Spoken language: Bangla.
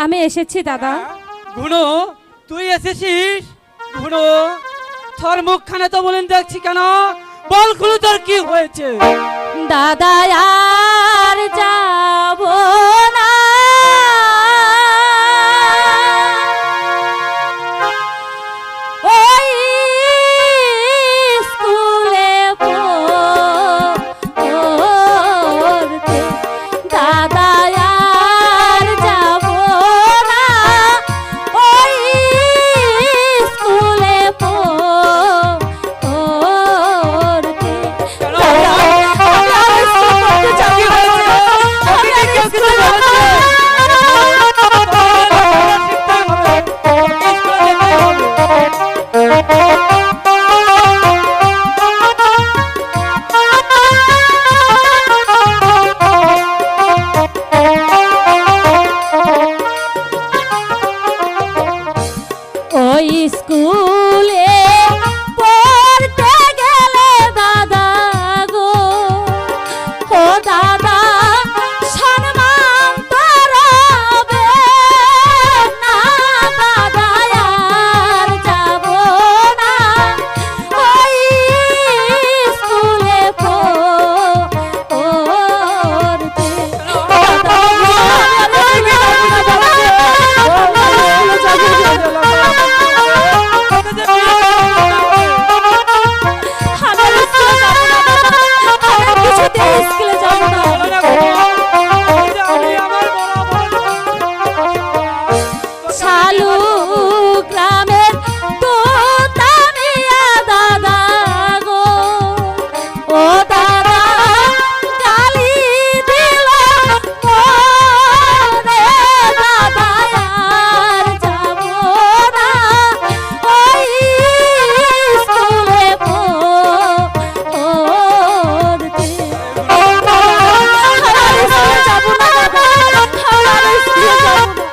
আমি এসেছি দাদা। গুণু, তুই এসেছিস? গুণু, তোর মুখখানে তো বলেন দেখছি কেন? বল গুণু, তোর কি হয়েছে? দাদা আর যাব না, ওই স্কুলে পড়তে। দাদা আর যাব না, ওই স্কুলে পড়তে। ওই স্কুলে পড়তে গেলে দাদা গো, ও দাদা সম্মান তো রবে না। দাদা আর যাব না, ওই স্কুলে পড়তে। স্কুলে যাব না। শালু গ্রামের তোতামিয়া দাদা গো, ও দাদা গালি দিল মোরে। দাদা আর যাব না, ওই স্কুলে পড়তে। আমার স্কুলে যাব না দাদা, আমার স্কুলে যাব না।